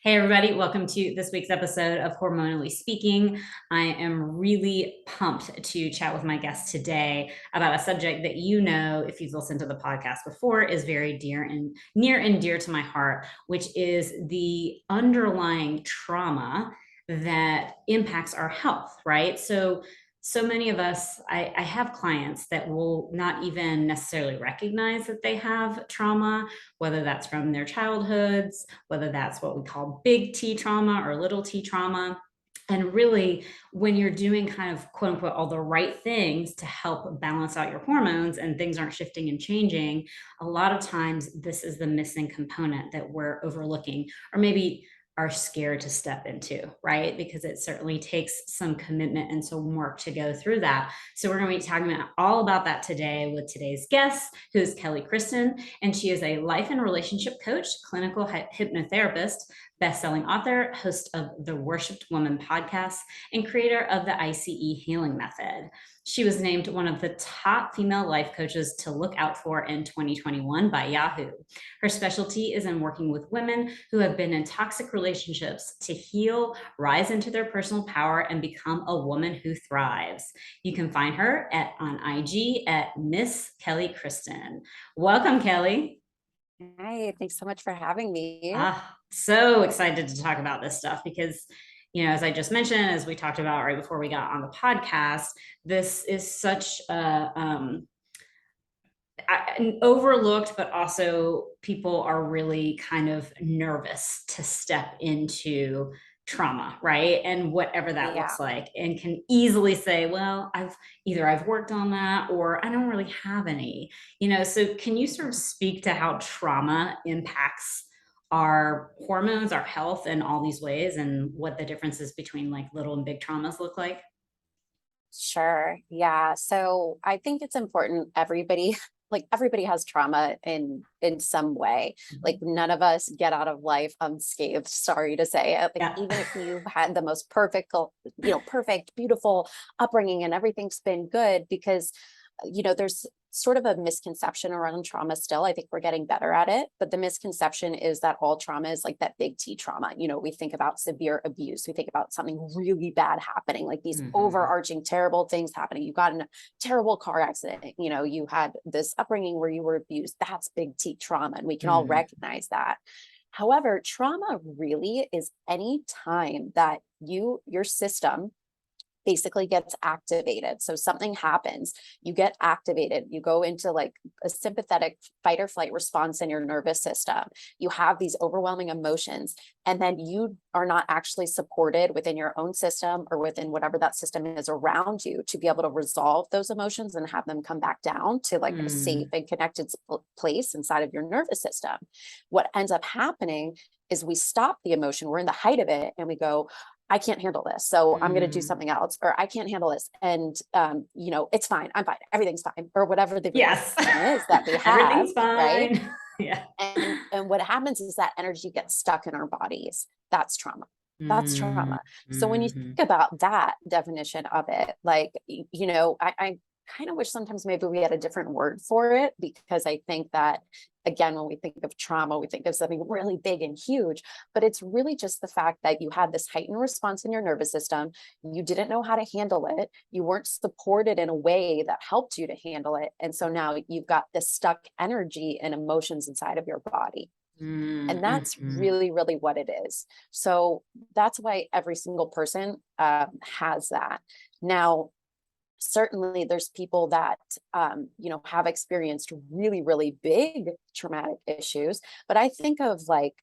Hey, everybody, welcome to this week's episode of Hormonally Speaking. I am really pumped to chat with my guest today about a subject that if you've listened to the podcast before, is very near and dear to my heart, which is the underlying trauma that impacts our health, right? So many of us, I have clients that will not even necessarily recognize that they have trauma, whether that's from their childhoods, whether that's what we call big T trauma or little t trauma. And really, when you're doing kind of quote unquote all the right things to help balance out your hormones and things aren't shifting and changing, a lot of times this is the missing component that we're overlooking, or maybe are scared to step into, right? Because it certainly takes some commitment and some work to go through that. So, we're going to be talking about all about that today with today's guest, who is Kelly Kristen. And she is a life and relationship coach, clinical hypnotherapist, best-selling author, host of the Worshipped Woman podcast, and creator of the ICE Healing Method. She was named one of the top female life coaches to look out for in 2021 by Yahoo. Her specialty is in working with women who have been in toxic relationships to heal, rise into their personal power, and become a woman who thrives. You can find her on IG at Miss Kelly Kristen. Welcome, Kelly. Hi, thanks so much for having me. So excited to talk about this stuff because, as I just mentioned, as we talked about right before we got on the podcast, this is such an overlooked, but also people are really kind of nervous to step into trauma, right? And whatever that Yeah, looks like, and can easily say, well, I've worked on that, or I don't really have any, so can you sort of speak to how trauma impacts our hormones, our health in all these ways, and what the differences between like little and big traumas look like? sure. Yeah. So I think it's important everybody like everybody has trauma in some way. Like none of us get out of life unscathed, sorry to say it. Like Yeah. even if you've had the most perfect, beautiful upbringing and everything's been good because there's sort of a misconception around trauma still. I think we're getting better at it, but the misconception is that all trauma is like that big T trauma. We think about severe abuse, we think about something really bad happening, like these Mhm. overarching terrible things happening. You got in a terrible car accident, you had this upbringing where you were abused. That's big T trauma, and we can all Mhm. recognize that. However, trauma really is any time that your system basically gets activated. So something happens, you get activated, you go into like a sympathetic fight or flight response in your nervous system. You have these overwhelming emotions, and then you are not actually supported within your own system or within whatever that system is around you to be able to resolve those emotions and have them come back down to like a safe Mm. and connected place inside of your nervous system. What ends up happening is we stop the emotion, we're in the height of it, and we go, I can't handle this, so I'm going to do Mm. something else, or I can't handle this, and it's fine, I'm fine, everything's fine, or whatever the Yes. reason is that we have, Everything's right? fine. Yeah. And what happens is that energy gets stuck in our bodies. That's trauma. That's Mm, trauma. So when you mhm. think about that definition of it, like I kind of wish sometimes maybe we had a different word for it, because I think that again, when we think of trauma, we think of something really big and huge, but it's really just the fact that you had this heightened response in your nervous system. You didn't know how to handle it. You weren't supported in a way that helped you to handle it. And so now you've got this stuck energy and emotions inside of your body. Mm, And that's mhm. really, really what it is. So that's why every single person has that. Now, certainly there's people that have experienced really, really big traumatic issues, but I think of like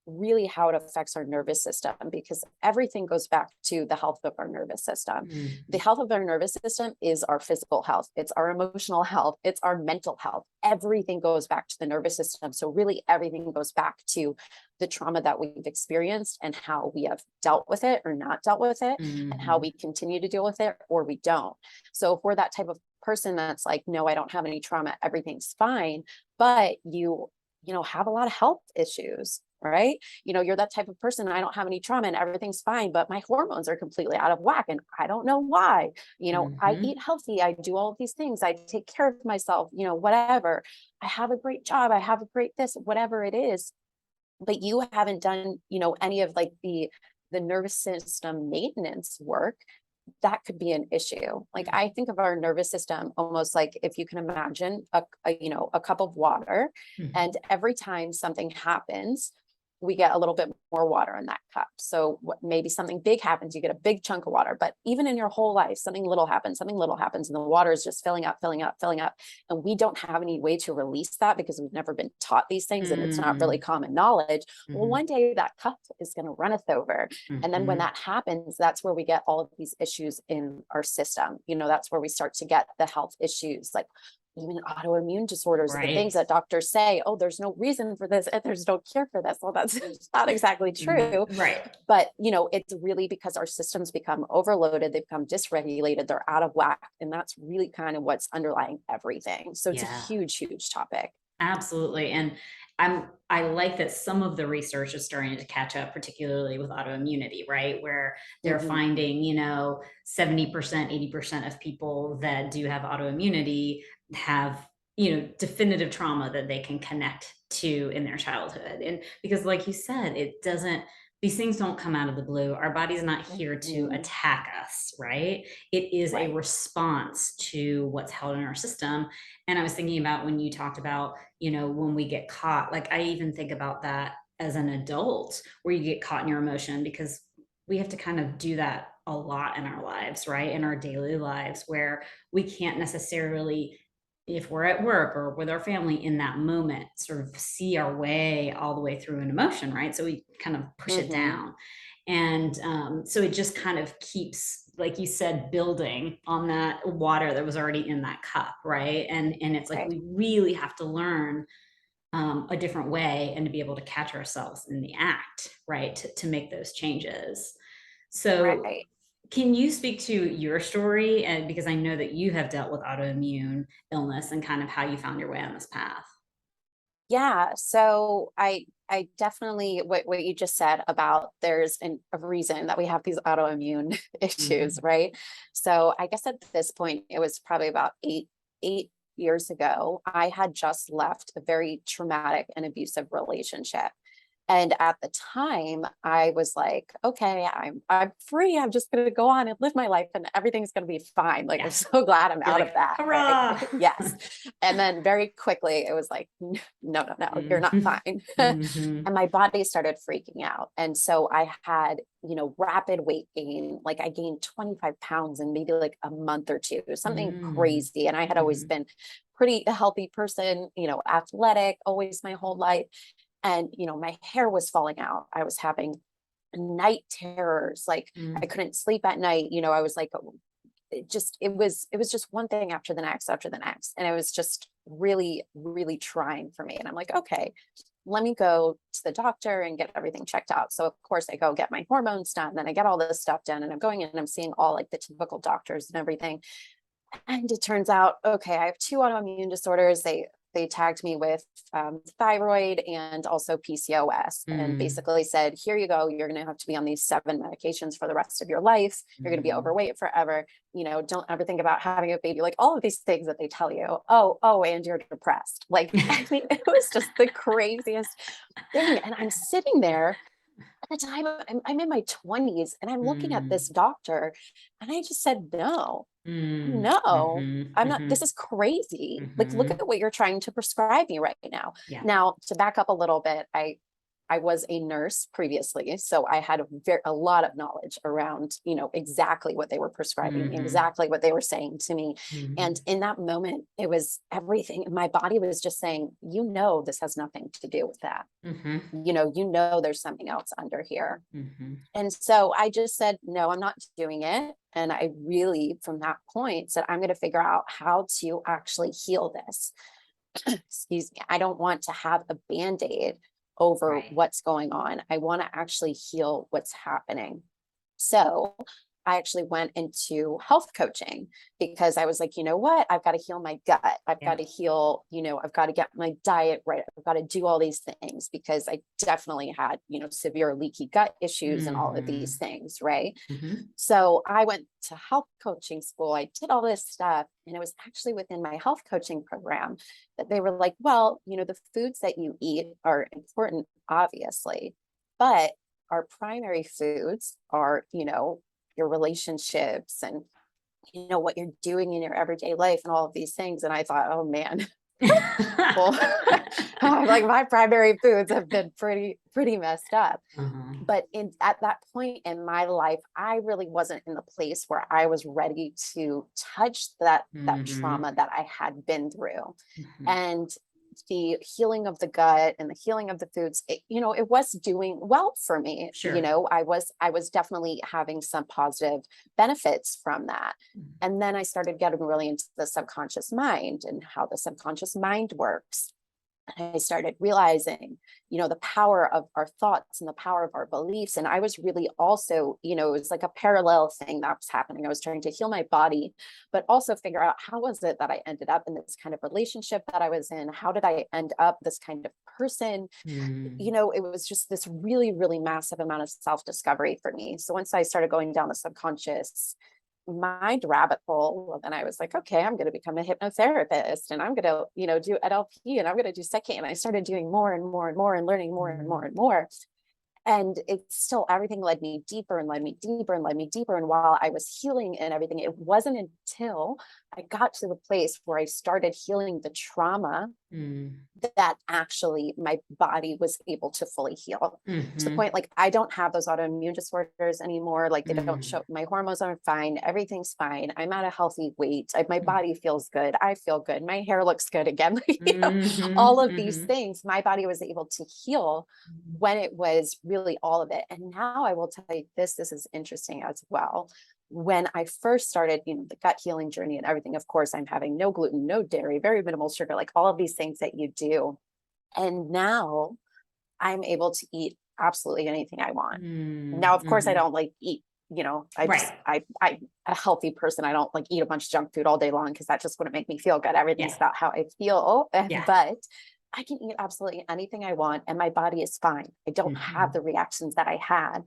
really how it affects our nervous system, because everything goes back to the health of our nervous system. The Mhm. health of our nervous system is our physical health, it's our emotional health, it's our mental health. Everything goes back to the nervous system. So really everything goes back to the trauma that we've experienced and how we have dealt with it or not dealt with it, and how Mhm. we continue to deal with it or we don't. So if we're that type of person that's like, no, I don't have any trauma, everything's fine, but you have a lot of health issues, right? You're that type of person, I don't have any trauma and everything's fine, but my hormones are completely out of whack and I don't know why. I Mhm. eat healthy, I do all of these things, I take care of myself, whatever. I have a great job, I have a great this, whatever it is. but you haven't done, any of like the nervous system maintenance work, that could be an issue. Like I think of our nervous system almost like, if you can imagine a cup of water, Mhm. and every time something happens, we get a little bit more water in that cup. So maybe something big happens, you get a big chunk of water, but even in your whole life, something little happens, and the water is just filling up, filling up, filling up. And we don't have any way to release that because we've never been taught these things and it's not really Mm. common knowledge. Well, Mhm. one day that cup is going to runneth over. And then when Mhm. that happens, that's where we get all of these issues in our system. That's where we start to get the health issues, like even autoimmune disorders, the things Right. that doctors say, oh, there's no reason for this and there's no cure for this. Well, that's not exactly true. Right. But, it's really because our systems become overloaded, they become dysregulated, they're out of whack. And that's really kind of what's underlying everything. So it's a Yeah. huge, huge topic. Absolutely. And I like that some of the research is starting to catch up, particularly with autoimmunity, right? Where they're Mhm. finding, 70%, 80% of people that do have autoimmunity have, definitive trauma that they can connect to in their childhood. And because, like you said, these things don't come out of the blue. Our body's not here to Mhm. attack us, right? It is a Right. response to what's held in our system. And I was thinking about when you talked about, when we get caught, like I even think about that as an adult, where you get caught in your emotion, because we have to kind of do that a lot in our lives, right? In our daily lives, where we can't necessarily, if we're at work or with our family in that moment, sort of see our way all the way through an emotion, right? So we kind of push it Mhm. down. And so it just kind of keeps, like you said, building on that water that was already in that cup, right? And it's like Right. we really have to learn a different way and to be able to catch ourselves in the act, right? To make those changes. So Right. can you speak to your story? And because I know that you have dealt with autoimmune illness and kind of how you found your way on this path. Yeah, so I definitely, what you just said about there's a reason that we have these autoimmune issues, Mhm. right? So I guess at this point it was probably about eight years ago. I had just left a very traumatic and abusive relationship. And at the time, I was like, okay, I'm free. I'm just gonna go on and live my life and everything's gonna be fine. Like I'm Yes. so glad I'm You're out of like, that, right? hurrah. Yes. And then very quickly it was like, no, no, no, you're not Mhm. fine. Mhm. And my body started freaking out. And so I had, rapid weight gain. Like I gained 25 pounds in maybe like a month or two, something Mm. crazy. And I had always Mhm. been pretty a healthy person, athletic, always my whole life. And, my hair was falling out. I was having night terrors. Like I Mm. couldn't sleep at night. I was like, it was just one thing after the next. And it was just really, really trying for me. And I'm like, okay, let me go to the doctor and get everything checked out. So of course I go get my hormones done, then I get all this stuff done and I'm going in and I'm seeing all like the typical doctors and everything. And it turns out, okay, I have two autoimmune disorders. They tagged me with thyroid and also PCOS, and Mm. basically said, "Here you go. You're going to have to be on these 7 medications for the rest of your life. You're going to be Mhm. overweight forever. Don't ever think about having a baby." Like all of these things that they tell you. Oh, and you're depressed. Like I mean, it was just the craziest thing. And I'm sitting there at the time. I'm in my 20s, and I'm looking at this Mm. doctor, and I just said no. Mm. No, Mhm. I'm not, this Mhm. is crazy. Like, look Mhm. at what you're trying to prescribe me right now. Yeah. Now, to back up a little bit, I was a nurse previously, so I had a lot of knowledge around, exactly what they were prescribing me, Mhm. exactly what they were saying to me. And Mhm. in that moment, it was everything. My body was just saying, this has nothing to do with that. Mhm. There's something else under here. Mhm. And so I just said, no, I'm not doing it. And I really, from that point, said, I'm going to figure out how to actually heal this. Excuse me. I don't want to have a band aid over Right. what's going on. I want to actually heal what's happening. So I actually went into health coaching because I was like, you know what? I've got to heal my gut. I've got to heal, I've got to get my diet right. I've got to do all these things because I definitely had, severe leaky gut issues and all of these things. Right. So I went to health coaching school. I did all this stuff. And it was actually within my health coaching program that they were like, well, the foods that you eat are important, obviously, but our primary foods are, your relationships and, what you're doing in your everyday life and all of these things. And I thought, oh man, well, like my primary foods have been pretty messed up. But at that point in my life, I really wasn't in the place where I was ready to touch that trauma that I had been through. And the healing of the gut and the healing of the foods, it was doing well for me. Sure. I was definitely having some positive benefits from that. And then I started getting really into the subconscious mind and how the subconscious mind works. I started realizing, the power of our thoughts and the power of our beliefs. And I was really also, it was like a parallel thing that was happening. I was trying to heal my body, but also figure out how was it that I ended up in this kind of relationship that I was in? How did I end up this kind of person? It was just this really, really massive amount of self-discovery for me. So once I started going down the subconscious mind rabbit hole, and I was like, okay, I'm going to become a hypnotherapist and I'm going to, do NLP and I'm going to do second. And I started doing more and more and more and learning more and more and more. And it's still, everything led me deeper and led me deeper and led me deeper. And while I was healing and everything, it wasn't until I got to the place where I started healing the trauma that actually my body was able to fully heal to the point, like, I don't have those autoimmune disorders anymore. Like, they don't show, my hormones are fine. Everything's fine. I'm at a healthy weight. My body feels good. I feel good. My hair looks good again. All of these things, my body was able to heal when it was really all of it. And now I will tell you this is interesting as well. When I first started, the gut healing journey and everything, of course, I'm having no gluten, no dairy, very minimal sugar, like all of these things that you do. And now I'm able to eat absolutely anything I want. Now, of course, I don't like eat, I'm a healthy person. I don't like eat a bunch of junk food all day long because that just wouldn't make me feel good. Everything's about how I feel. But I can eat absolutely anything I want and my body is fine. I don't have the reactions that I had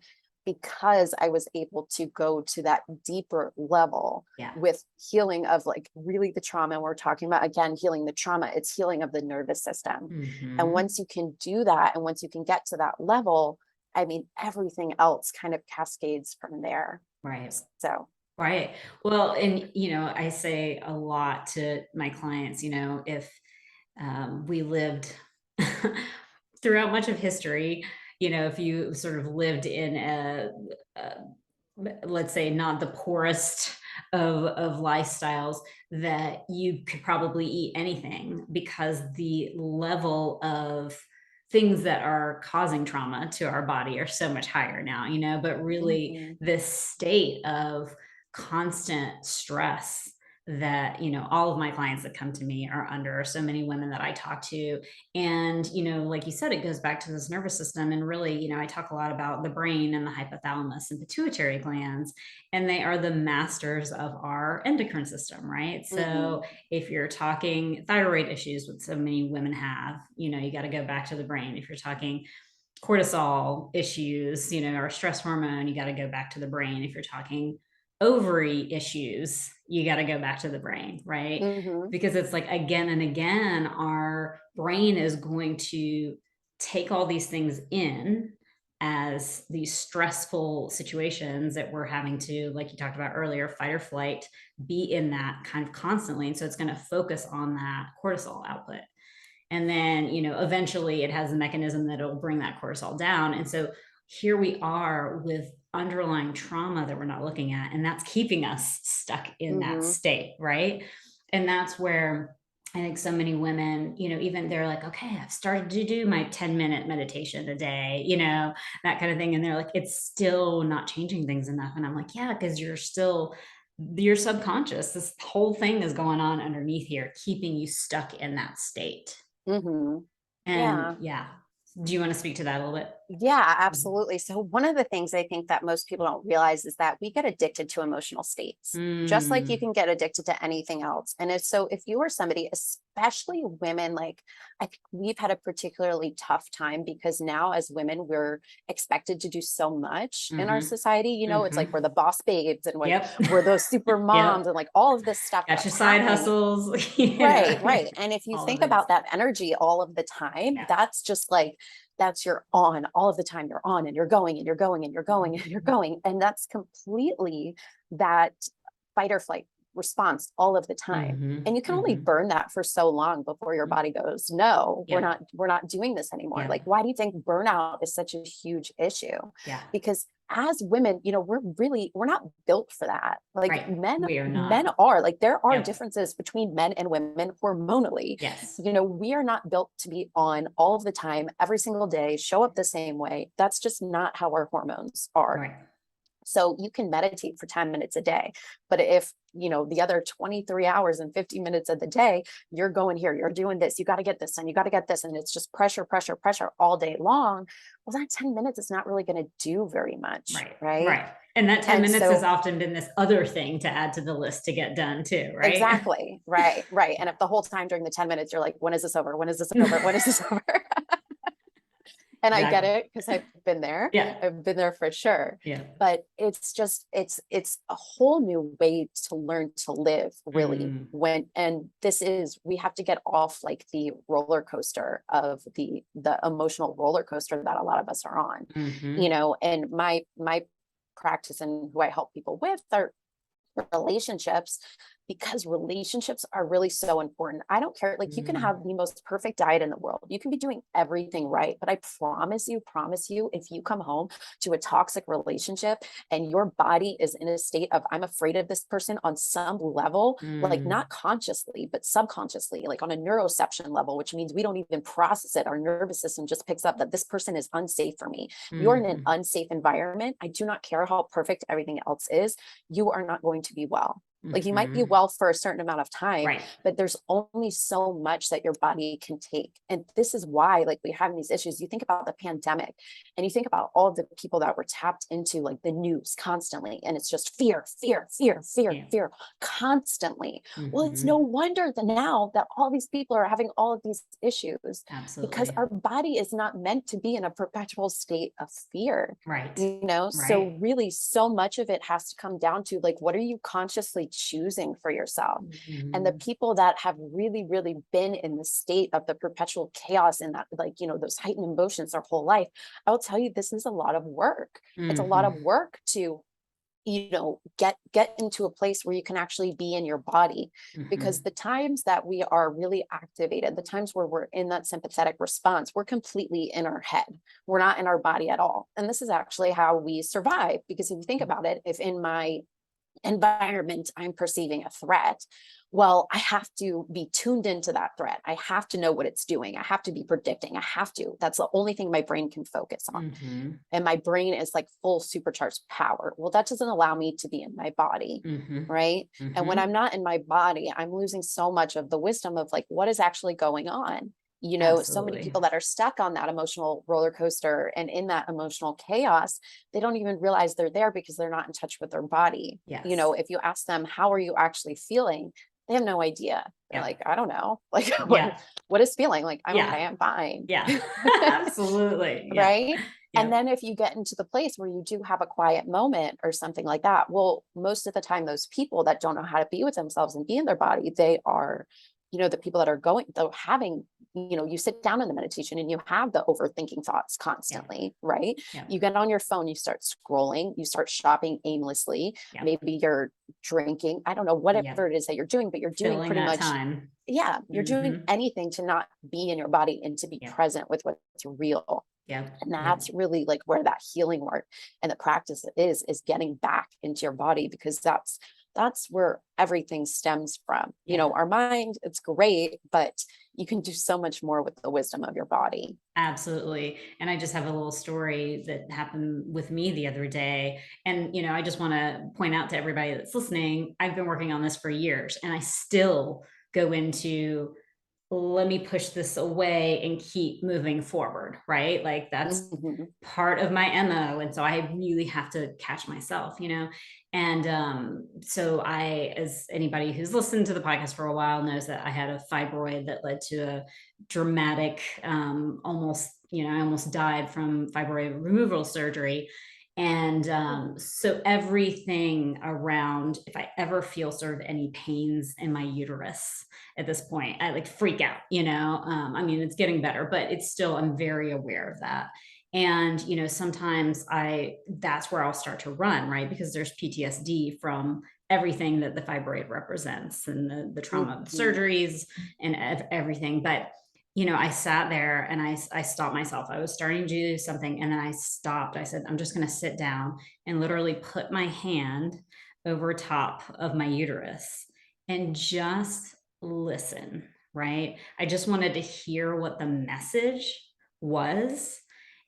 because I was able to go to that deeper level with healing of, like, really the trauma. We're talking about, again, healing the trauma. It's healing of the nervous system. And once you can do that, and once you can get to that level, I mean, everything else kind of cascades from there. Right. So. Right. Well, and, I say a lot to my clients, if we lived throughout much of history, if you sort of lived in a let's say not the poorest of lifestyles, that you could probably eat anything because the level of things that are causing trauma to our body are so much higher now, but really this state of constant stress that all of my clients that come to me are under, so many women that I talk to. And like you said, it goes back to this nervous system. And really, I talk a lot about the brain and the hypothalamus and pituitary glands, and they are the masters of our endocrine system, right? So if you're talking thyroid issues, what so many women have, you got to go back to the brain. If you're talking cortisol issues, or stress hormone, you got to go back to the brain. If you're talking ovary issues, you got to go back to the brain, right? Because it's like, again and again, our brain is going to take all these things in as these stressful situations that we're having to, like you talked about earlier, fight or flight, be in that kind of constantly. And so it's going to focus on that cortisol output. And then, eventually it has a mechanism that'll bring that cortisol down. And so here we are with underlying trauma that we're not looking at, and that's keeping us stuck in that state, right? And that's where I think so many women, even they're like, okay, I've started to do my 10-minute meditation a day, that kind of thing. And they're like, it's still not changing things enough. And I'm like, yeah, because your subconscious, this whole thing is going on underneath here, keeping you stuck in that state. And Do you want to speak to that a little bit? Yeah, absolutely. So one of the things I think that most people don't realize is that we get addicted to emotional states, just like you Mm. can get addicted to anything else. And if you are somebody, especially women, like I think we've had a particularly tough time because now as women, we're expected to do so much in our Mm-hmm. society. It's like Mm-hmm. we're the boss babes and like Yep. we're those super moms Yep. and like all of this stuff Got your that's side happening. hustles, Right, right. And if you all the think things. about that energy all of the time, Yeah. that's just like, that's you're on all of the time. You're on and you're going and you're going and you're going and you're going. And that's completely that fight or flight response all of the time. Mm-hmm. And you can only Mm-hmm. burn that for so long before your body goes, no, we're Yeah. not, we're not doing this anymore. Yeah. Like, why do you think burnout is such a huge issue? Yeah. Because as women, we're not built for that. Like Right. men, We are men not. are like, there are Yep. differences between men and women hormonally. Yes. We are not built to be on all of the time, every single day, show up the same way. That's just not how our hormones are. Right. So you can meditate for 10 minutes a day. But if, the other 23 hours and 50 minutes of the day, you're going here, you're doing this, you got to get this and you got to get this. And it's just pressure, pressure, pressure all day long. Well, that 10 minutes is not really going to do very much. Right. Right. Right. And that 10 And minutes has so, often been this other thing to add to the list to get done too, right? exactly. Right. Right. And if the whole time during the 10 minutes, you're like, when is this over? When is this over? When is this over? And I get Exactly. it because I've been there. Yeah. I've been there for sure. Yeah. But it's a whole new way to learn to live, really. Mm. And we have to get off like the roller coaster of the emotional roller coaster that a lot of us are on. Mm-hmm. And my practice and who I help people with are relationships, because relationships are really so important. I don't care. Like, you can Mm. have the most perfect diet in the world. You can be doing everything right. But I promise you, if you come home to a toxic relationship and your body is in a state of, I'm afraid of this person on some level, like Mm. not consciously, but subconsciously, like on a neuroception level, which means we don't even process it. Our nervous system just picks up that this person is unsafe for me. You're in an Mm-hmm. unsafe environment. I do not care how perfect everything else is. You are not going to be well. Like, you might be Mm-hmm. well for a certain amount of time, Right. but there's only so much that your body can take. And this is why, like, we're having these issues. You think about the pandemic and you think about all of the people that were tapped into like the news constantly. And it's just fear, fear, fear, fear, Yeah. fear constantly. Well, it's no Mm-hmm. wonder that now that all these people are having all of these issues, because Absolutely. our body is not meant to be in a perpetual state of fear. Right. So Right. really so much of it has to come down to like, what are you consciously choosing for yourself? And the Mm-hmm. people that have really, really been in the state of the perpetual chaos and that, like, those heightened emotions their whole life, I will tell you, this is a lot of work. It's a lot Mm-hmm. of work to get into a place where you can actually be in your body, because Mm-hmm. the times that we are really activated, the times where we're in that sympathetic response, we're completely in our head. We're not in our body at all. And this is actually how we survive, because if you think about it, if in my environment I'm perceiving a threat, well, I have to be tuned into that threat. I have to know what it's doing. I have to be predicting. That's the only thing my brain can focus on. Mm-hmm. And my brain is like full supercharged power. Well, that doesn't allow me to be in my body. Mm-hmm. Right. And when Mm-hmm. I'm not in my body, I'm losing so much of the wisdom of like what is actually going on. So many Absolutely. people that are stuck on that emotional roller coaster and in that emotional chaos, they don't even realize they're there because they're not in touch with their body. Yes. If you ask them, how are you actually feeling? They have no idea. They're Yeah. like, I don't know. Like, Yeah. what is feeling? Like, I'm Yeah. okay, I'm fine. Yeah. Absolutely. Yeah. Right. And Yep. then if you get into the place where you do have a quiet moment or something like that, well, most of the time, those people that don't know how to be with themselves and be in their body, they are, the people that are having, you sit down in the meditation and you have the overthinking thoughts Yeah. constantly, right? Yeah. You get on your phone, you start scrolling, you start shopping aimlessly. Yeah. Maybe you're drinking, I don't know, Yeah. whatever it is that you're doing, but you're doing Filling pretty that much, time. yeah, you're doing Mm-hmm. anything to not be in your body and to be Yeah. present with what's real. Yep. And Yep. that's really like where that healing work and the practice is getting back into your body, because that's where everything stems from. Yeah. Our mind, it's great, but you can do so much more with the wisdom of your body. Absolutely. And I just have a little story that happened with me the other day. And, I just want to point out to everybody that's listening, I've been working on this for years and I still go into let me push this away and keep moving forward, right? Like that's Mhm. part of my MO. And so I really have to catch myself, And so as anybody who's listened to the podcast for a while knows, that I had a fibroid that led to a dramatic, I almost died from fibroid removal surgery. And so everything around, if I ever feel sort of any pains in my uterus at this point, I like freak out, I mean, it's getting better, but it's still, I'm very aware of that. And, sometimes that's where I'll start to run, right? Because there's PTSD from everything that the fibroid represents, and the trauma of the Mhm. surgeries and everything. But I sat there and I stopped myself. I was starting to do something and then I stopped. I said, I'm just going to sit down and literally put my hand over top of my uterus and just listen, right? I just wanted to hear what the message was.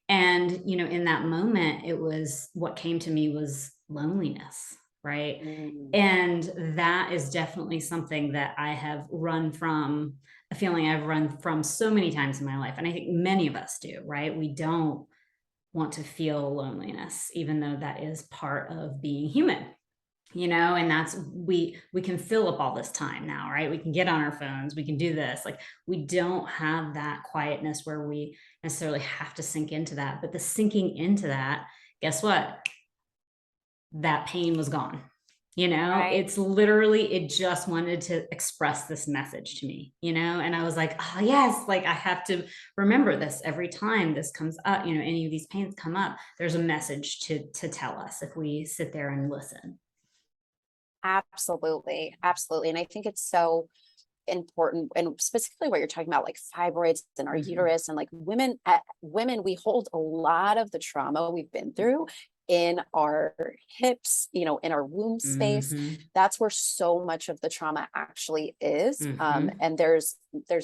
And, in that moment, it was what came to me was loneliness, right? Mm. And that is definitely something that I have run from, a feeling I've run from so many times in my life. And I think many of us do, right? We don't want to feel loneliness, even though that is part of being human. And that's, we can fill up all this time now, right? We can get on our phones, we can do this, like we don't have that quietness where we necessarily have to sink into that. But the sinking into that, guess what, that pain was gone. Right. It's literally, it just wanted to express this message to me, and I was like, oh yes, like I have to remember this every time this comes up, any of these pains come up, there's a message to tell us if we sit there and listen. Absolutely. Absolutely. And I think it's so important, and specifically what you're talking about, like fibroids in our Hmm. uterus, and like women, we hold a lot of the trauma we've been through in our hips, in our womb space. Hmm. That's where so much of the trauma actually is. Hmm. And there's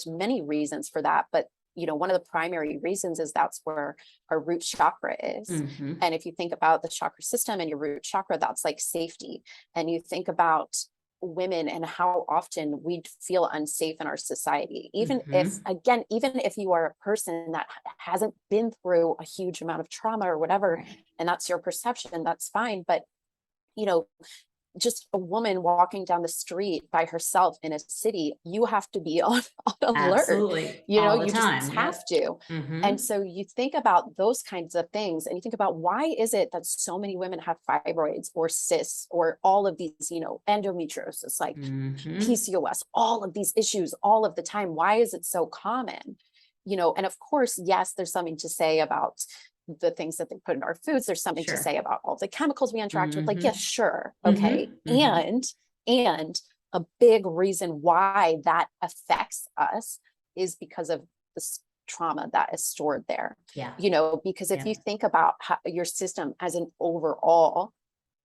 many reasons for that, but one of the primary reasons is that's where our root chakra is. Mhm. And if you think about the chakra system and your root chakra, that's like safety. And you think about women and how often we feel unsafe in our society, even if, Mhm. again, even if you are a person that hasn't been through a huge amount of trauma or whatever, Right. and that's your perception, that's fine. But you know just a woman walking down the street by herself in a city, you have to be on alert. Absolutely. All the You just time. have Yep. to. And Mhm. so you think about those kinds of things, and you think about, why is it that so many women have fibroids or cysts or all of these, endometriosis, like Mhm. PCOS, all of these issues all of the time? Why is it so common? And of course, yes, there's something to say about the things that they put in our foods. There's something to say Sure. about all the chemicals we interact with. Like, yes, Mhm. sure. Okay. Mhm. Mhm. And a big reason why that affects us is because of this trauma that is stored there. Yeah. Because if you Yeah. think about your system as an overall,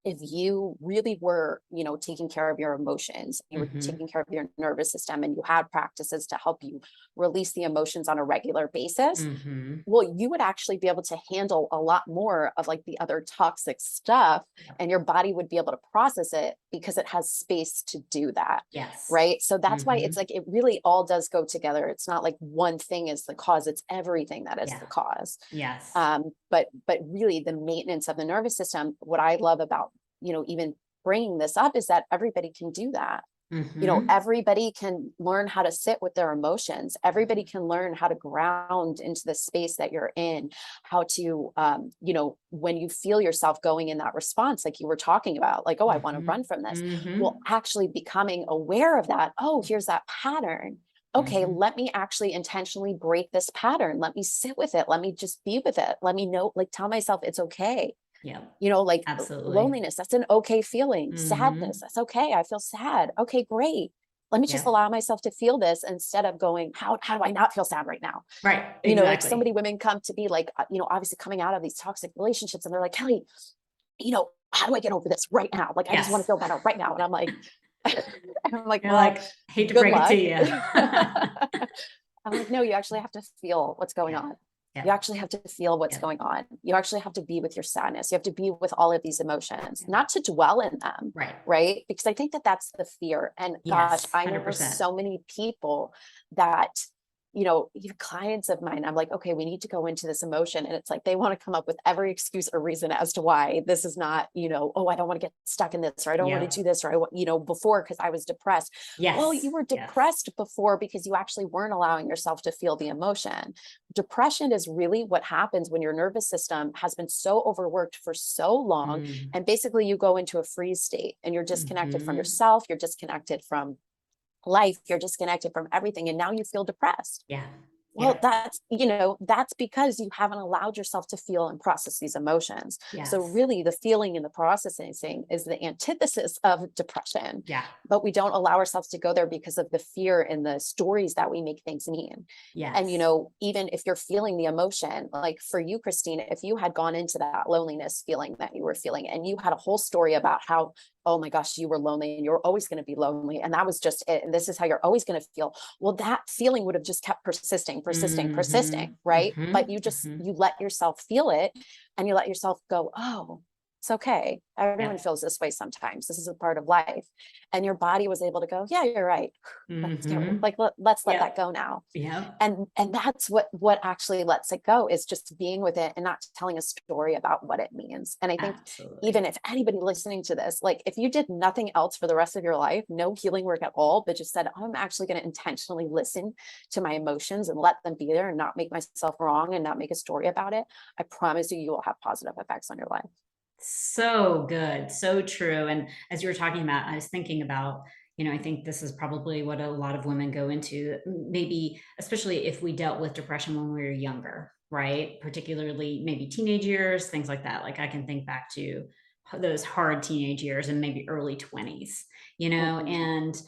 if you really were, taking care of your emotions, you were taking Mhm. care of your nervous system, and you had practices to help you release the emotions on a regular basis, Mhm. well, you would actually be able to handle a lot more of like the other toxic stuff, Yep. and your body would be able to process it because it has space to do that. Yes. Right. So that's why it's Mhm. like it really all does go together. It's not like one thing is the cause, it's everything that is the Yeah. cause. Yes. But really the maintenance of the nervous system, what I love about, even bringing this up, is that everybody can do that. Mhm. Everybody can learn how to sit with their emotions. Everybody can learn how to ground into the space that you're in, how to, when you feel yourself going in that response, like you were talking about, like, oh, I want to run Mhm. from this. Well, Mhm. actually becoming aware of that. Oh, here's that pattern. Okay, Mhm. let me actually intentionally break this pattern. Let me sit with it. Let me just be with it. Let me know, like, tell myself it's okay. Yep. Like Absolutely. loneliness, that's an okay feeling. Sadness, Mhm. that's okay. I feel sad. Okay, great. Let me just Yep. allow myself to feel this, instead of going, how do I not feel sad right now? Right. Like so Exactly. many women come to be like, obviously coming out of these toxic relationships, and they're like, Kelly, how do I get over this right now? Like, I just want to Yes. feel better right now. And I'm like, I'm like, You're well, like, hate to good break it to luck. you. I'm like, no, you actually have to feel what's going Yeah. on. You actually have to feel what's going on. You actually have to be with your sadness. You have to be with all of these emotions, not to dwell in them. Right. Because I think that that's the fear. And gosh, I know 100%. so many people that, even clients of mine, I'm like, okay, we need to go into this emotion. And it's like, they want to come up with every excuse or reason as to why this is not, oh, I don't want to get stuck in this, or I don't want to do this, or before, because I was depressed. Well, you were depressed before because you actually weren't allowing yourself to feel the emotion. Depression is really what happens when your nervous system has been so overworked for so long. And basically you go into a freeze state and you're disconnected from yourself. You're disconnected from life, you're disconnected from everything, and now you feel depressed. Well, that's because you haven't allowed yourself to feel and process these emotions. So really the feeling and the processing is the antithesis of depression. But we don't allow ourselves to go there because of the fear and the stories that we make things mean. And, even if you're feeling the emotion, like for you, Christine, if you had gone into that loneliness feeling that you were feeling, and you had a whole story about how, oh my gosh, you were lonely and you're always going to be lonely, and that was just it, and this is how you're always going to feel. Well, that feeling would have just kept persisting, right? But you let yourself feel it, and you let yourself go, oh, it's okay. Everyone feels this way sometimes. This is a part of life. And your body was able to go, yeah, you're right. Let's let that go now. And that's what actually lets it go, is just being with it and not telling a story about what it means. And I think even if anybody listening to this, like if you did nothing else for the rest of your life, no healing work at all, but just said, I'm actually going to intentionally listen to my emotions and let them be there and not make myself wrong and not make a story about it, I promise you will have positive effects on your life. So good. So true. And as you were talking about, I was thinking about, I think this is probably what a lot of women go into, maybe, especially if we dealt with depression when we were younger, right? Particularly maybe teenage years, things like that. Like I can think back to those hard teenage years and maybe early 20s, and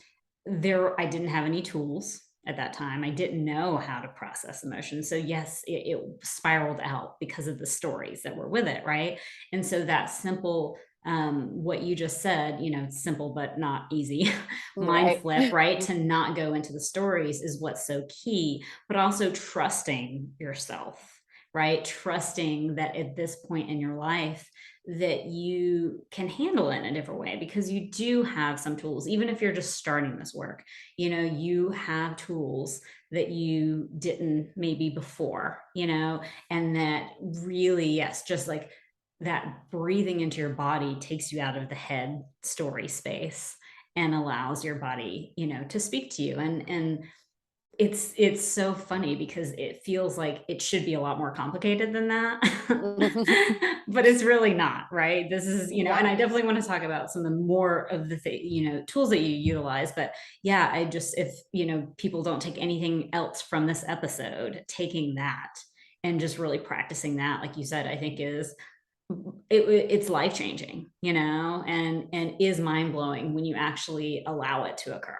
I didn't have any tools at that time. I didn't know how to process emotions. So yes, it spiraled out because of the stories that were with it, right? And so that simple, what you just said, simple but not easy mind flip, right? To not go into the stories is what's so key, but also trusting yourself, right? Trusting that at this point in your life that you can handle it in a different way, because you do have some tools. Even if you're just starting this work, you have tools that you didn't maybe before, and that really, yes, just like that, breathing into your body takes you out of the head story space and allows your body, to speak to you. And it's so funny because it feels like it should be a lot more complicated than that. But it's really not, right? This is, and I definitely want to talk about some of the more of the tools that you utilize. But yeah, I just, if, people don't take anything else from this episode, taking that and just really practicing that, like you said, I think it's life changing, and is mind blowing when you actually allow it to occur.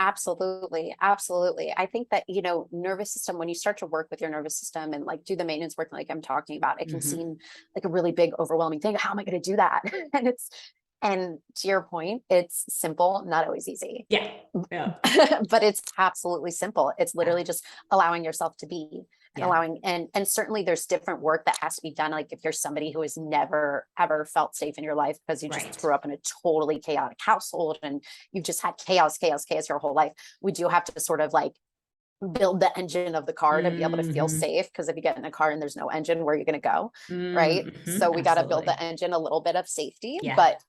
Absolutely. Absolutely. I think that, nervous system, when you start to work with your nervous system and like do the maintenance work, like I'm talking about, it can seem like a really big, overwhelming thing. How am I going to do that? And to your point, it's simple, not always easy. Yeah. But it's absolutely simple. It's literally just allowing yourself to be and allowing, and certainly there's different work that has to be done. Like if you're somebody who has never, ever felt safe in your life because you just grew up in a totally chaotic household and you've just had chaos your whole life, we do have to sort of like build the engine of the car to be able to feel safe. Because if you get in a car and there's no engine, where are you going to go? Right. So we got to build the engine, a little bit of safety, but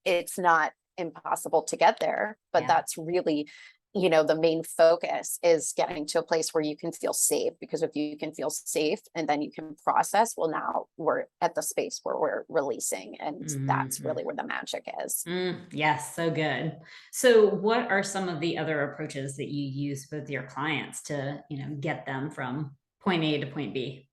it's not impossible to get there. But that's really, the main focus is getting to a place where you can feel safe, because if you can feel safe and then you can process, well, now we're at the space where we're releasing, and that's really where the magic is. Yes, so good. So what are some of the other approaches that you use with your clients to, get them from point A to point B?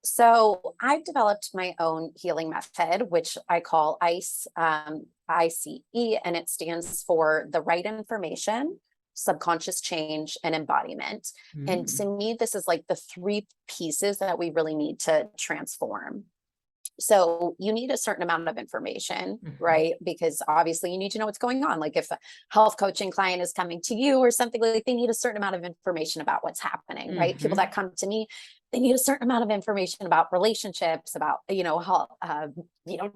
So I've developed my own healing method, which I call ICE, ICE, and it stands for the right information, subconscious change, and embodiment. And to me, this is like the three pieces that we really need to transform. So you need a certain amount of information, right? Because obviously you need to know what's going on. Like if a health coaching client is coming to you or something, like they need a certain amount of information about what's happening, right? People that come to me, they need a certain amount of information about relationships, about, how,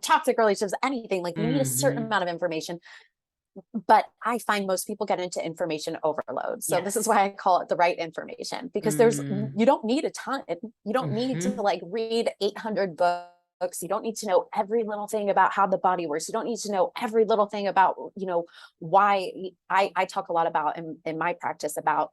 toxic relationships, anything. Like you need a certain amount of information. But I find most people get into information overload. So this is why I call it the right information, because you don't need a ton. You don't need to like read 800 books. You don't need to know every little thing about how the body works. You don't need to know every little thing about, why I talk a lot about in my practice about,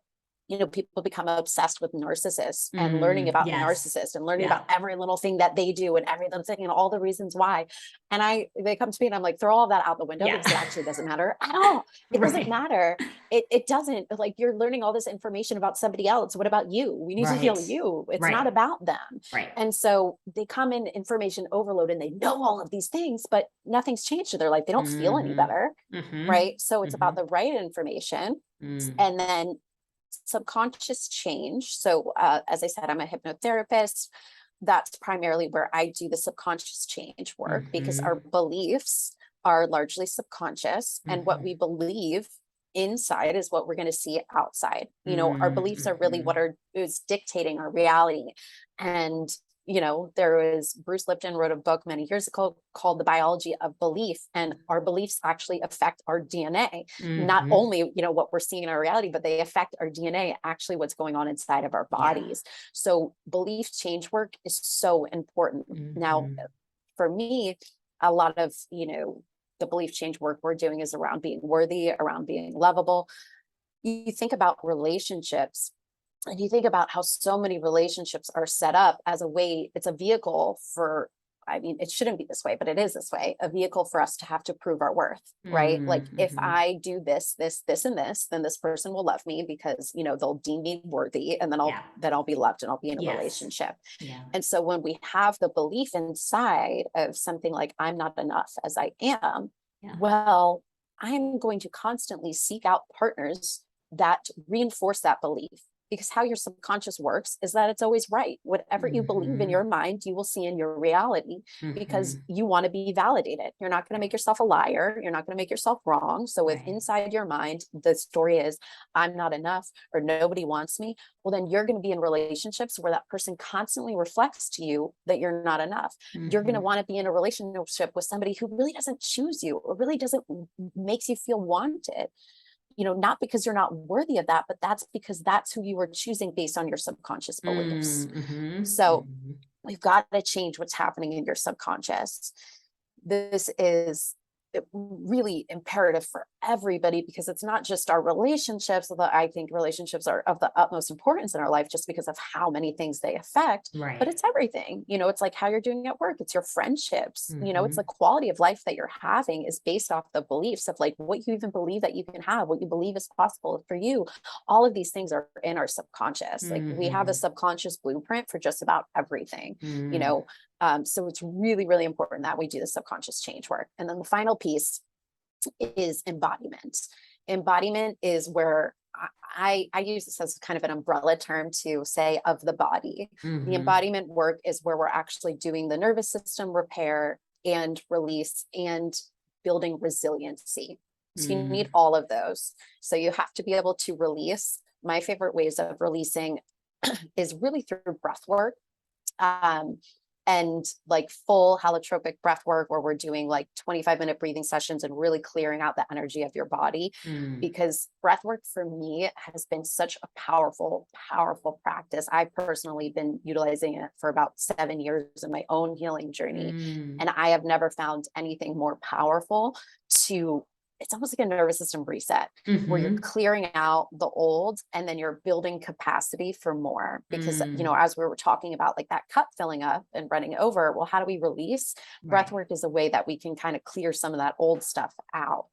people become obsessed with narcissists and learning about narcissists and learning about every little thing that they do and every little thing and all the reasons why. And they come to me and I'm like, throw all that out the window because it actually doesn't matter at all. It doesn't matter. It doesn't, like, you're learning all this information about somebody else. What about you? We need to heal you. It's not about them. And so they come in information overload and they know all of these things, but nothing's changed in their life. They don't feel any better. Right. So it's about the right information. And then subconscious change. So as I said, I'm a hypnotherapist. That's primarily where I do the subconscious change work, because our beliefs are largely subconscious, and what we believe inside is what we're going to see outside. Our beliefs are really what is dictating our reality. And there was Bruce Lipton wrote a book many years ago called The Biology of Belief, and our beliefs actually affect our DNA. Not only, what we're seeing in our reality, but they affect our DNA, actually what's going on inside of our bodies. So belief change work is so important. Now, for me, a lot of, the belief change work we're doing is around being worthy, around being lovable. You think about relationships, and you think about how so many relationships are set up as a way, it's a vehicle for, it shouldn't be this way, but it is this way, a vehicle for us to have to prove our worth, right? Like if I do this, and this, then this person will love me because, they'll deem me worthy, and then I'll be loved and I'll be in a relationship. And so when we have the belief inside of something like, I'm not enough as I am, well, I'm going to constantly seek out partners that reinforce that belief. Because how your subconscious works is that it's always right. Whatever you believe in your mind, you will see in your reality, because you want to be validated. You're not going to make yourself a liar. You're not going to make yourself wrong. So if inside your mind, the story is, I'm not enough or nobody wants me, well, then you're going to be in relationships where that person constantly reflects to you that you're not enough. You're going to want to be in a relationship with somebody who really doesn't choose you or really doesn't makes you feel wanted. Not because you're not worthy of that, but that's because that's who you are choosing based on your subconscious beliefs. So we've got to change what's happening in your subconscious. This is really imperative for everybody, because it's not just our relationships, although I think relationships are of the utmost importance in our life just because of how many things they affect, but it's everything. It's like how you're doing at work, it's your friendships, it's the quality of life that you're having is based off the beliefs of like what you even believe that you can have, what you believe is possible for you. All of these things are in our subconscious. Like we have a subconscious blueprint for just about everything. So it's really, really important that we do the subconscious change work. And then the final piece is embodiment. Embodiment is where I use this as kind of an umbrella term to say of the body. The embodiment work is where we're actually doing the nervous system repair and release and building resiliency. So you need all of those. So you have to be able to release. My favorite ways of releasing is really through breath work. And like full holotropic breath work, where we're doing like 25-minute breathing sessions and really clearing out the energy of your body. Because breath work for me has been such a powerful, powerful practice. I've personally been utilizing it for about 7 years in my own healing journey. And I have never found anything more powerful to, it's almost like a nervous system reset, where you're clearing out the old and then you're building capacity for more. Because, as we were talking about, like that cup filling up and running over, well, how do we release? Breath work is a way that we can kind of clear some of that old stuff out.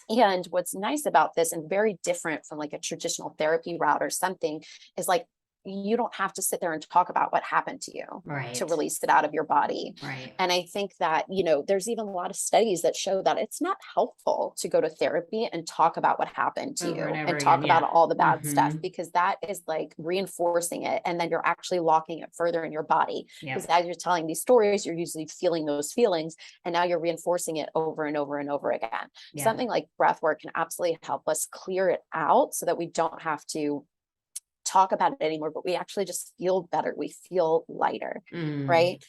And what's nice about this, and very different from like a traditional therapy route or something, is like you don't have to sit there and talk about what happened to you Right. to release it out of your body. Right. And I think that, there's even a lot of studies that show that it's not helpful to go to therapy and talk about what happened to you and talk again. about all the bad stuff, Mhm. because that is like reinforcing it. And then you're actually locking it further in your body. Because Yep. as you're telling these stories, you're usually feeling those feelings. And now you're reinforcing it over and over and over again. Yeah. Something like breath work can absolutely help us clear it out so that we don't have to talk about it anymore, but we actually just feel better. We feel lighter, right?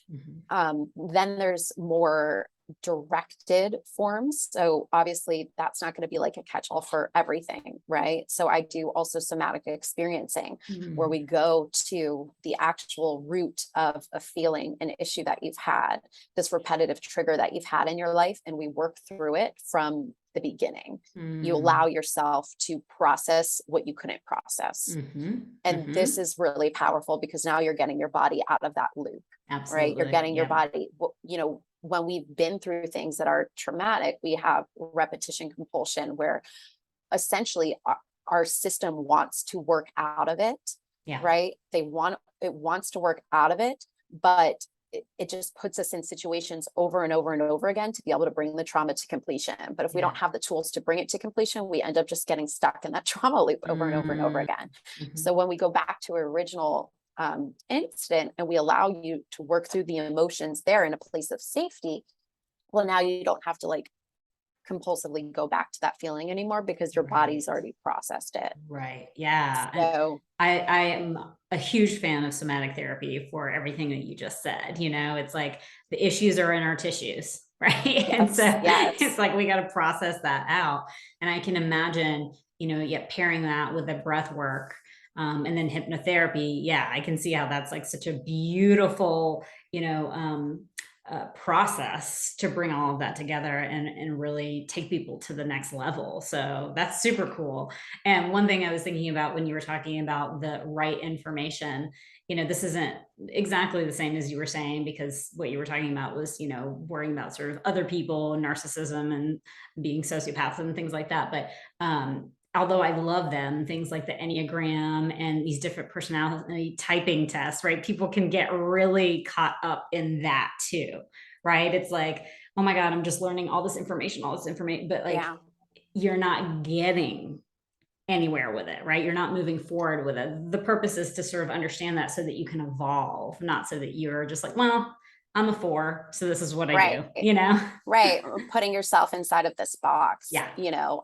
Mhm. Then there's more directed forms. So obviously that's not going to be like a catch-all for everything, right? So I do also somatic experiencing, where we go to the actual root of a feeling, an issue that you've had, this repetitive trigger that you've had in your life, and we work through it from the beginning. You allow yourself to process what you couldn't process. And this is really powerful, because now you're getting your body out of that loop. Absolutely. Right? You're getting your Yep. body, when we've been through things that are traumatic, we have repetition compulsion, where essentially our system wants to work out of it. Yeah. Right? It wants to work out of it, but it just puts us in situations over and over and over again to be able to bring the trauma to completion. But if we don't have the tools to bring it to completion, we end up just getting stuck in that trauma loop over and over and over again. So when we go back to our original incident, and we allow you to work through the emotions there in a place of safety, well, now you don't have to like compulsively go back to that feeling anymore, because your body's already processed it. Right. Yeah. So I am a huge fan of somatic therapy for everything that you just said. It's like the issues are in our tissues, right? And so it's like we got to process that out. And I can imagine, yet pairing that with the breath work, and then hypnotherapy. Yeah, I can see how that's like such a beautiful, process to bring all of that together and really take people to the next level. So that's super cool. And one thing I was thinking about when you were talking about the right information, this isn't exactly the same as you were saying, because what you were talking about was, worrying about sort of other people, narcissism, and being sociopaths and things like that. But although I love them, things like the Enneagram and these different personality typing tests, right? People can get really caught up in that too, right? It's like, oh my God, I'm just learning all this information, but like you're not getting anywhere with it, right? You're not moving forward with it. The purpose is to sort of understand that so that you can evolve, not so that you're just like, well, I'm a 4, so this is what I do, Right. Putting yourself inside of this box. Yeah.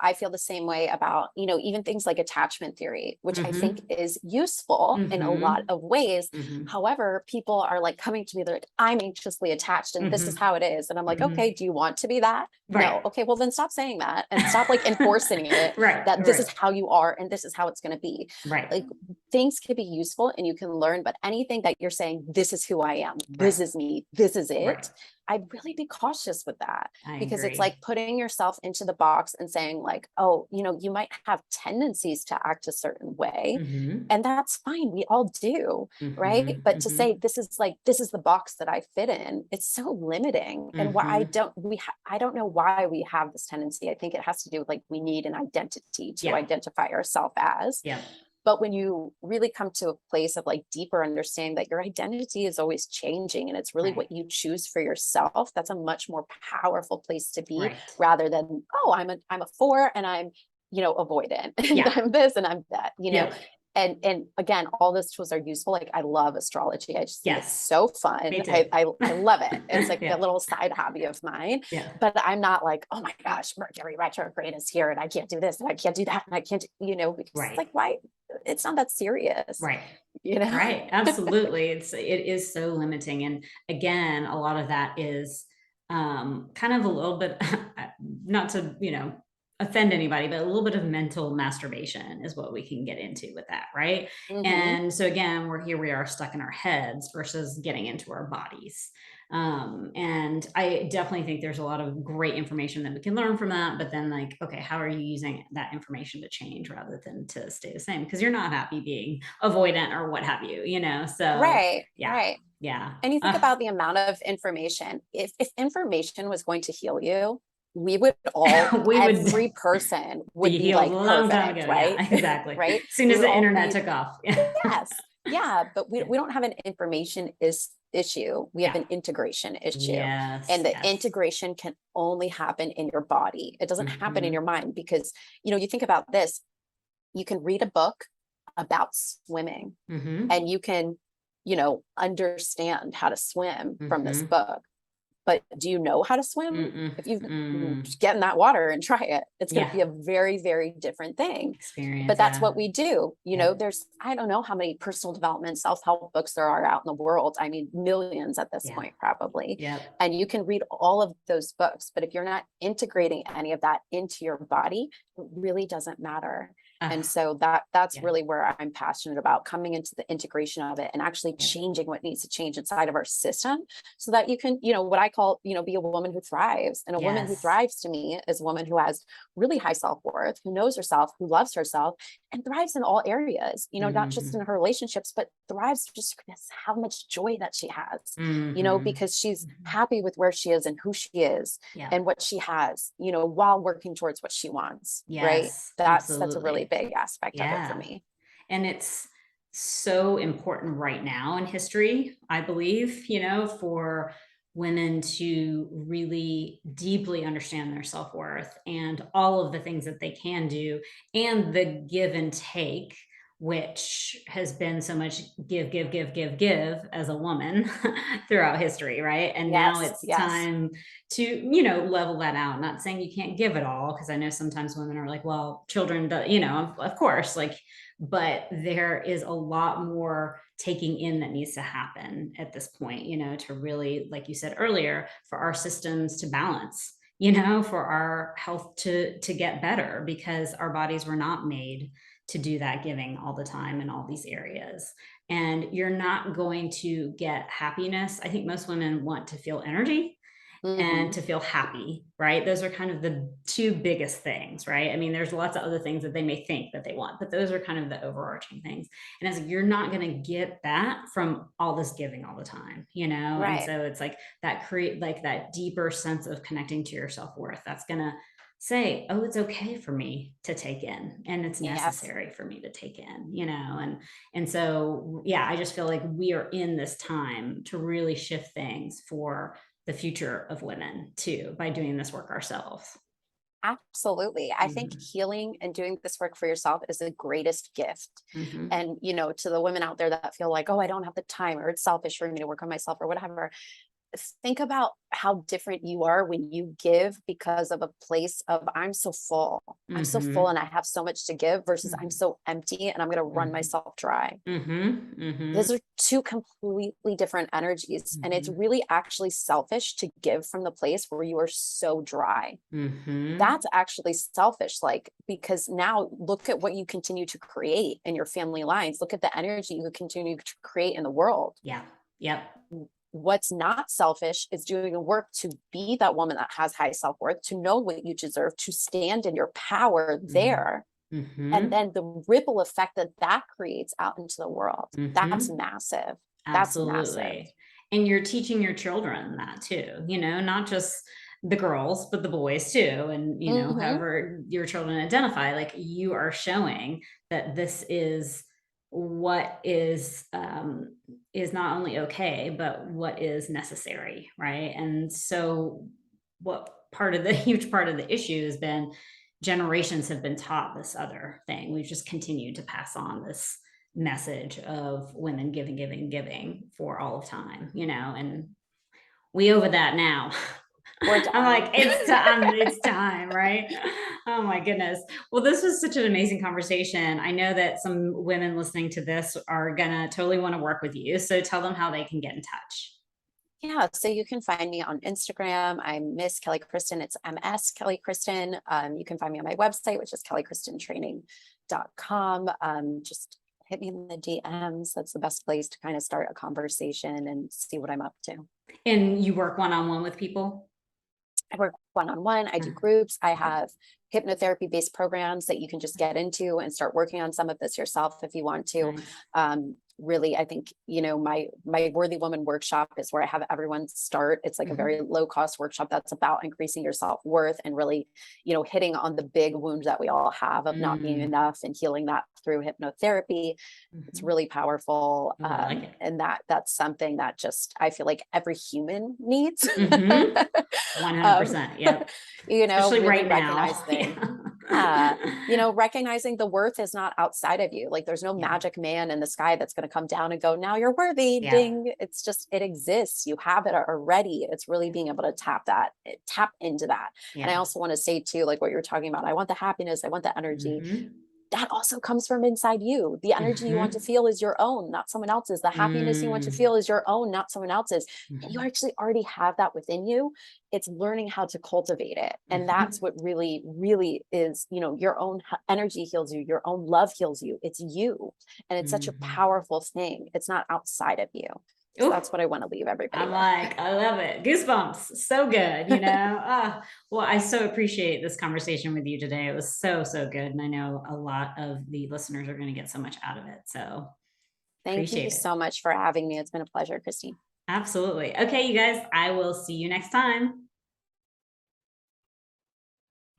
I feel the same way about, even things like attachment theory, which I think is useful in a lot of ways. However, people are like coming to me, they're like, I'm anxiously attached and this is how it is. And I'm like, okay, do you want to be that? Right. No. Okay, well then stop saying that and stop like enforcing it. Right. That this is how you are and this is how it's going to be. Right. Like things can be useful and you can learn, but anything that you're saying, this is who I am, this is me, this is it. Right. I'd really be cautious with that, because agree. it's like putting yourself into the box and saying like, oh, you might have tendencies to act a certain way, and that's fine. We all do, right? But to say this is the box that I fit in, it's so limiting. And why I don't know why we have this tendency. I think it has to do with like we need an identity to identify ourselves as. Yeah. But when you really come to a place of like deeper understanding that your identity is always changing and it's really what you choose for yourself, that's a much more powerful place to be, rather than, oh, I'm a 4 and I'm, avoidant and I'm this and I'm that, And again, all those tools are useful. Like I love astrology. I just think it's so fun. I love it. It's like a little side hobby of mine. But I'm not like, oh my gosh, Mercury retrograde is here and I can't do this and I can't do that and I can't, because it's like, why? It's not that serious. Right. Right. Absolutely. It is so limiting. And again, a lot of that is kind of a little bit, not to, offend anybody, but a little bit of mental masturbation is what we can get into with that. Right. And so again, we are stuck in our heads versus getting into our bodies. And I definitely think there's a lot of great information that we can learn from that, but then like, okay, how are you using that information to change rather than to stay the same? Because you're not happy being avoidant or what have you, so. Right. Yeah. And you think about the amount of information, if information was going to heal you, we would all, every person would be like perfect, right? Yeah, exactly. Right. As soon as the internet took off. Yes. Yeah, but we don't have an information issue. We have Yeah. an integration issue. Yes. And the Yes. integration can only happen in your body. It doesn't happen in Mm-hmm. your mind because, you think about this, you can read a book about swimming Mm-hmm. and you can, understand how to swim from this Mm-hmm. book. But do you know how to swim? Mm-mm. If you Mm. just get in that water and try it, it's going to Yeah. be a very, very different thing. Experience. But that's Yeah. what we do. Yep. There's, I don't know how many personal development, self-help books there are out in the world. I mean, millions at this Yeah. point, probably. Yep. And you can read all of those books. But if you're not integrating any of that into your body, it really doesn't matter. And so that's Yeah. really where I'm passionate about, coming into the integration of it and actually Yep. changing what needs to change inside of our system so that you can, what I call, be a woman who thrives. And a woman who Yes. thrives to me is a woman who has really high self-worth, who knows herself, who loves herself, and thrives in all areas, not just in Mm-hmm. her relationships, but thrives just because how much joy that she has, Mm-hmm. because she's Mm-hmm. happy with where she is and who she is Yeah. and what she has, while working towards what she wants. Right. Yes. That's a really Absolutely. big aspect of it for Yeah. me. And it's so important right now in history, I believe, for women to really deeply understand their self-worth and all of the things that they can do and the give and take, which has been so much give, give, give, give, give as a woman throughout history, right? And now Yes. it's Yes. time to, level that out. Not saying you can't give it all, because I know sometimes women are like, well, children, of course, like, but there is a lot more taking in that needs to happen at this point, to really, like you said earlier, for our systems to balance, for our health to get better, because our bodies were not made to do that giving all the time in all these areas. And you're not going to get happiness. I think most women want to feel energy and Hmm. to feel happy, right? Those are kind of the two biggest things, right? I mean, there's lots of other things that they may think that they want, but those are kind of the overarching things. And as you're not going to get that from all this giving all the time, And Right. so it's like that create like that deeper sense of connecting to your self-worth. That's going to say, oh, it's okay for me to take in, and it's Yes. necessary for me to take in, and so, yeah, I just feel like we are in this time to really shift things for the future of women too, by doing this work ourselves. Absolutely. I think Mhm. healing and doing this work for yourself is the greatest gift. Mhm. And, to the women out there that feel like, oh, I don't have the time or it's selfish for me to work on myself or whatever, think about how different you are when you give because of a place of I'm so full. I'm so full Mhm. and I have so much to give versus I'm Mhm. so empty and I'm going to run Mhm. myself dry. Mhm. Those Mhm. are two completely different energies. And it's Mhm. really actually selfish to give from the place where you are so dry. Mhm. That's actually selfish, like, because now look at what you continue to create in your family lines. Look at the energy you continue to create in the world. Yeah. Yep. What's not selfish is doing the work to be that woman that has high self-worth, to know what you deserve, to stand in your power Mhm. there. And Mhm. then the ripple effect that creates out into the world. That's Mhm. massive. That's massive. Absolutely. And you're teaching your children that too, not just the girls, but the boys too. And, Hmm. however your children identify, like, you are showing that this is what is not only okay, but what is necessary. Right. And so what part of the huge part of the issue has been, generations have been taught this other thing. We've just continued to pass on this message of women giving, giving, giving for all of time, and we over that now. We're I'm like, done. it's time, right? Oh my goodness. Well, this was such an amazing conversation. I know that some women listening to this are gonna totally want to work with you. So tell them how they can get in touch. Yeah, so you can find me on Instagram. I'm Miss Kelly Kristen. It's MS Kelly Kristen. You can find me on my website, which is kellykristentraining.com. Just hit me in the DMs. That's the best place to kind of start a conversation and see what I'm up to. And you work one-on-one with people? I work one-on-one, I do groups, I have hypnotherapy based programs that you can just get into and start working on some of this yourself if you want to. Nice. Really, I think, my Worthy Woman workshop is where I have everyone start. It's like a very low cost workshop that's about increasing your self-worth and really, hitting on the big wounds that we all have of not being enough and healing that through hypnotherapy. It's really powerful. Ooh, I like it. And that's something that just, I feel like every human needs. 100%. Yep. Especially Really right now. recognizing, recognizing the worth is not outside of you. Like there's no magic man in the sky that's going to come down and go, now you're worthy, ding. It's just, it exists. You have it already. It's really being able to tap into that. And I also want to say too, like what you're talking about, I want the happiness, I want the energy. That also comes from inside you. The energy you want to feel is your own, not someone else's. The happiness you want to feel is your own, not someone else's. And you actually already have that within you. It's learning how to cultivate it. And that's what really, really is, your own energy heals you. Your own love heals you. It's you. And it's such a powerful thing. It's not outside of you. So that's what I want to leave everybody with. I love it. Goosebumps. So good. Well, I so appreciate this conversation with you today. It was so, so good. And I know a lot of the listeners are going to get so much out of it. So thank you so much for having me. It's been a pleasure, Kristin. Absolutely. Okay, you guys, I will see you next time.